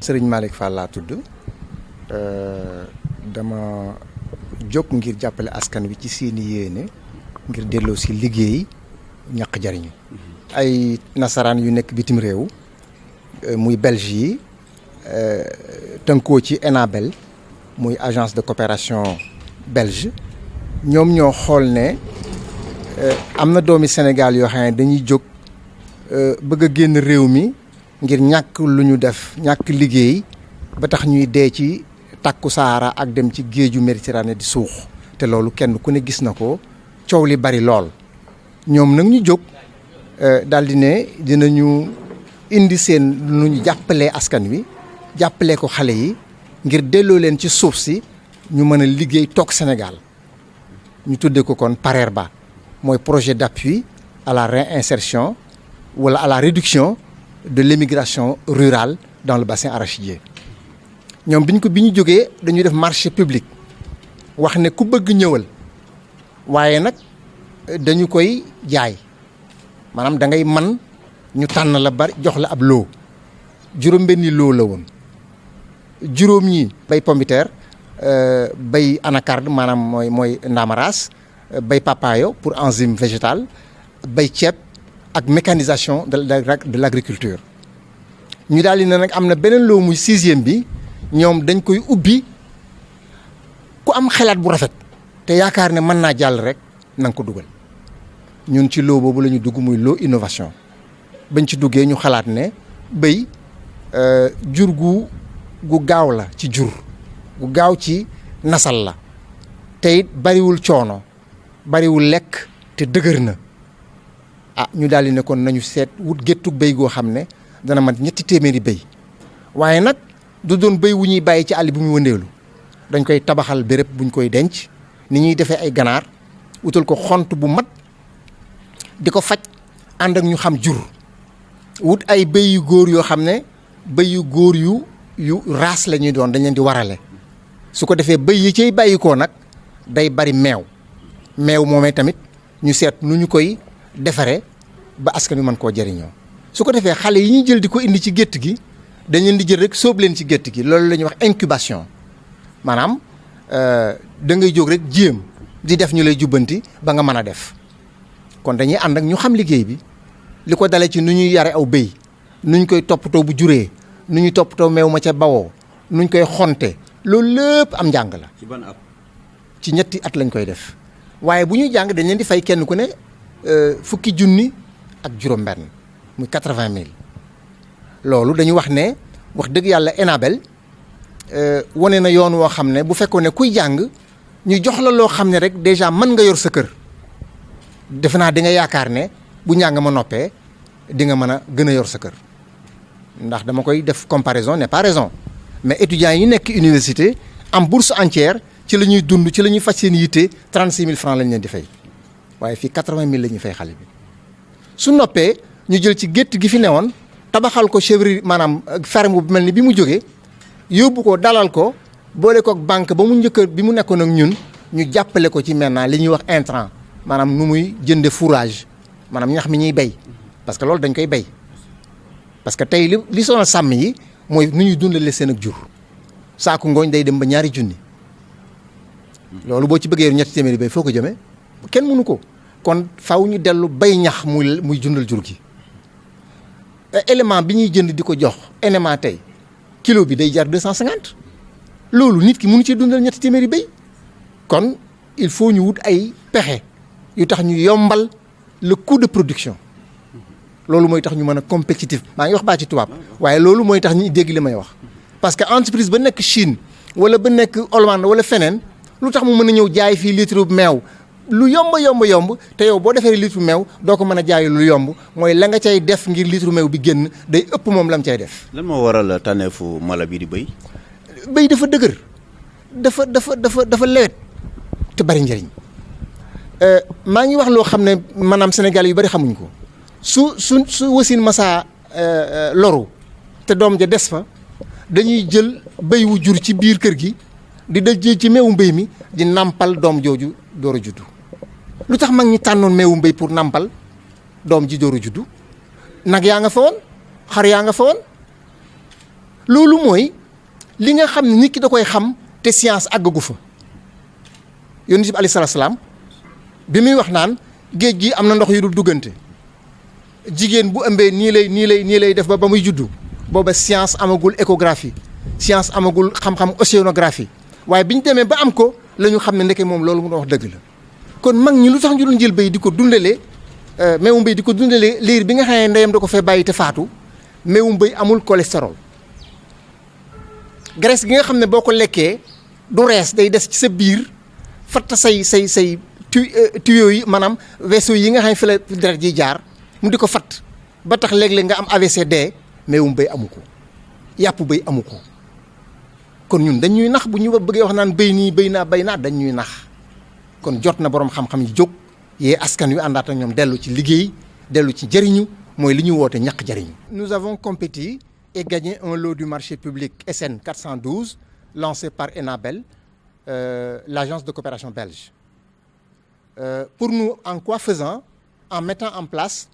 Serigne Malick Fall laa tudd dama jóg ngir jàppale askan wi ci seeni yéene ngir delloo si liggéey ñaq jariñu ay nasaraan yu nekk bitim réew muy Belge yi tënkoo ci ENABEL muy agence de coopération belge ñoom ñoo xool ne am na doomi Sénégal yoo xam ne dañuy jóg bëgg a génn réew mi ngir ñàkk lu ñu def ñàkk liggéey ba tax ñuy dee ci takku Sahara ak dem ci géeju Méditerranée di suux te loolu kenn ku ne gis na ko coow li bari lool ñoom nag ñu jóg daal di ne dinañu indi seen lu ñu jàppalee askan wi jàppalee ko xale yi ngir delloo leen ci suuf si ñu mën a liggéey toog Sénégal ñu tuddee ko kon PARERBA mooy projet d'appui à la réinsertion wala à la réduction de l'émigration rurale dans le bassin arachidier ñoom bi ñu jógee dañuy def marché public wax ne ku bëgg ñëwal waaye nag dañu koy jaay maanaam da ngay man ñu tànn la bari jox la ab loo juróom-benni loo la woon juróom ñi bay pombiteer bay anacarde maanaam mooy ndamaraas bay papayo pour enzyme végétale bay ceeb ak mécanisation de l'agriculture ñu daal di ne nag am na beneen loo muy 6e bi ñoom dañ koy ubbi ku am xalaat bu rafet te yaakaar ne mën naa jàll rek na nga ko dugal ñun ci loo boobu la ñu dugg muy loo innovation bañ ci duggee ñu xalaat ne béy jur gu gaaw la ci jur gu gaaw ci nasal la te it bariwul coono bariwul lekk te dëgër na ñu daal di ne kon nañu seet wut géttug béy goo xam ne dana mat 300 béy waaye nag du doon béy wu ñuy bàyyi ci àll bi muy wëndeelu dañ koy tabaxal béréb buñ koy denc ni ñuy defee ay ganaar wutal ko xont bu mat di ko faj ànd ak ñu xam jur wut ay béy yu góor yoo xam ne béy yu góor yu raas la ñuy doon dañ leen di warale su ko defee béy yi ciy bàyyikoo nag day bari meew moomee tamit ñu seet nu ñu koy defaree ba askan wi mën koo jëriñoo su ko defee xale yi ñuy jël di ko indi ci gétt gi dañ leen di jël rek sóob leen ci gétt gi loolu la ñuy wax incubation maanaam da ngay jóg rek jéem di def ñu lay jubbanti ba nga mën a def kon dañuy ànd ak ñu xam liggéey bi li ko dalee ci nu ñuy yare aw béy nuñ koy toppatoo bu juree nu ñuy toppatoo meew ma ca bawoo nuñ koy xonte loolu lépp am njàng la. ci ban at. ci 2 at lañ koy def waaye bu ñuy jàng dañ leen di fay kenn ku ne fukki junni ak juróom-benn muy 80 000 loolu dañu wax ne wax dëgg yàlla ENABEL wane na yoon woo xam ne bu fekkoon ne kuy jàng ñu jox la loo xam ne rek déjà mën nga yor sa kër defe naa di nga yaakaar ne bu njàng ma noppee di nga mën a gën a yor sa kër ndax dama koy def comparaison n'est pas raison mais étudiants yi nekk université am bourse entière ci la ñuy dund ci la ñuy faj seen yitte 36 000 francs lañ leen di fay waaye fii 80 000 la ñuy fay xale bi su noppee ñu jël ci gétt gi fi newoon tabaxal ko chèvrerie maanaam ferme bu mel ni bi mu jógee yóbbu ko dalal ko boole ko ak banque ba mu njëkk bi mu nekkoon ak ñun ñu jàppale ko ci maintenant li ñuy wax intrant maanaam nu muy jënde fourrage maanaam ñax mi ñuy béy parce que loolu dañ koy béy parce que tey li sonal sàmm yi mooy nu ñuy dundale seen ak jur saaku ngooñ day dem ba 2 junni loolu boo ci bëggee 300 béy foo ko jëmee kenn mënu ko kon faw ñu dellu bay ñax muy dundal jur gi élément bi ñuy jënd di ko jox NMA tey kilo bi day jar 250 loolu nit ki mënu ci dundal 300 béy kon il faut ñu wut ay pexe yu tax ñu yombal le coût de production loolu mooy tax ñu mën a compétitif maa ngi wax baa ci tubaab waaye loolu mooy tax ñu dégg li may wax parce que entreprise ba nekk Chine wala ba nekk Hollande wala feneen lu tax mu mën a ñëw jaay fii litre meew lu yomb te yow boo defee litre meew doo ko mën a jaay lu yomb mooy la nga cay def ngir litre meew bi génn day ëpp moom la mu cay def. lan moo waral tànneefu mala bi di béy. béy dafa dëgër dafa lewet te bari njëriñ maa ngi wax loo xam ne maanaam Sénégal yu bari xamuñ ko su wasin masa loru te doom ja des fa dañuy jël béy wu jur ci biir kër gi di dajee ci meewu mbéy mi di nampal doom jooju door a juddu lu tax mag ñi tànnoon meewu mbéy pour nampal doom ji door a juddu nag yaa nga fa woon xar yaa nga fa woon loolu mooy li nga xam ne nit ki da koy xam te science àggagu fa. Yonent bi alayhi salaam bi muy wax naan géej gi am na ndox yu dul duggante jigéen bu ëmbee nii lay def ba muy juddu booba science amagul échographie science amagul xam-xam océanographie waaye bi ñu demee ba am ko la ñu xam ne ndeke moom loolu mu doon wax dëgg la. kon mag ñi lu tax ñu doon jël béy di ko dundalee meewum béy di ko dundalee liir bi nga xam ne ndeyam da ko fee bàyyi te faatu meewum béy amul cholestérol graisse gi nga xam ne boo ko lekkee du rees day des ci sa biir fatta say tuyaux yi maanaam vaisseau yi nga xam ne fi la deret ji jaar mu di ko fatt ba tax léeg-léeg nga am AVCD meewum béy amu ko yàpp béy amu ko kon ñun dañ ñuy nax bu ñu bëggee wax naan béy nii béy naa dañ ñuy nax kon jot na boroom xam-xam yi jóg yee askan wi àndaat ak ñoom dellu ci liggéey dellu ci jëriñu mooy li ñu woote ñàkk jëriñu. Nous avons compétit et gagné un lot du marché public SN 412 lancé par Enabel, l'agence de coopération belge. Pour nous, en quoi faisant? En mettant en place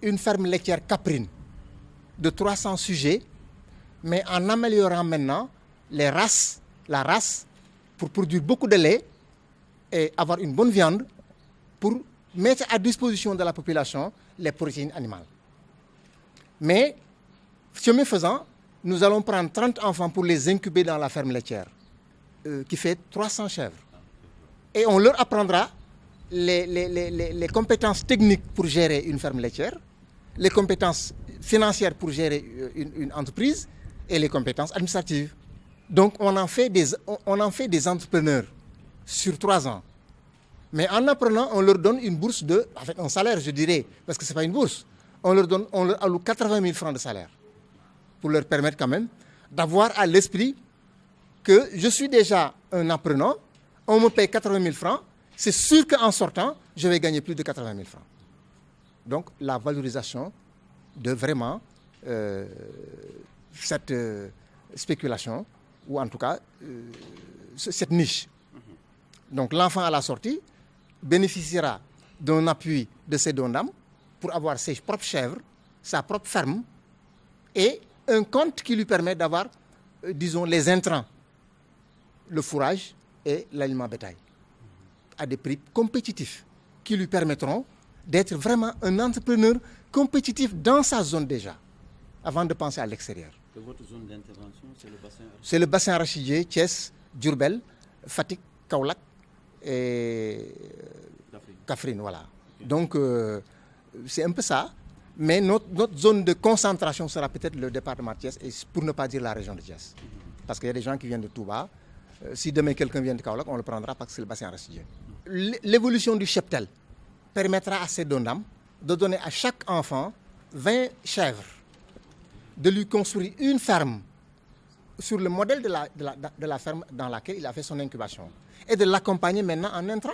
une ferme laitière caprine de 300 sujets, mais en améliorant maintenant la race, pour produire beaucoup de lait et avoir une bonne viande, pour mettre à disposition de la population les protéines animales. Mais, chemin faisant, nous allons prendre 30 enfants pour les incuber dans la ferme laitière, qui fait 300 chèvres. Et on leur apprendra les compétences techniques pour gérer une ferme laitière, les compétences financières pour gérer une entreprise et les compétences administratives. Donc on en fait des entrepreneurs sur 3 ans. Mais en apprenant, on leur donne une bourse un salaire, je dirais, parce que ce n'est pas une bourse. On leur alloue 80 000 francs de salaire pour leur permettre quand même d'avoir à l'esprit que je suis déjà un apprenant, on me paye 80 000 francs, c'est sûr qu'en sortant, je vais gagner plus de 80 000 francs. Donc la valorisation de vraiment cette spéculation, ou en tout cas cette niche. Donc l'enfant à la sortie bénéficiera d'un appui de ses dons-d'âme pour avoir ses propres chèvres, sa propre ferme et un compte qui lui permet d'avoir, disons, les intrants, le fourrage et l'aliment bétail, à des prix compétitifs qui lui permettront d'être vraiment un entrepreneur compétitif dans sa zone déjà, avant de penser à l'extérieur. Et votre zone d'intervention, c'est le bassin arachidier? C'est le bassin arachidier, Thiès, Diourbel, Fatick, Kaolack et Kaffrine, voilà. Donc, c'est un peu ça. Mais notre zone de concentration sera peut-être le département de Thiès, et pour ne pas dire la région de Thiès. Parce qu'il y a des gens qui viennent de Touba. Si demain quelqu'un vient de Kaolack, on le prendra parce que c'est le bassin arachidier. L'évolution du cheptel permettra à ces dons-d'âme de donner à chaque enfant 20 chèvres, de lui construire une ferme sur le modèle de la ferme dans laquelle il a fait son incubation et de l'accompagner maintenant en intrant.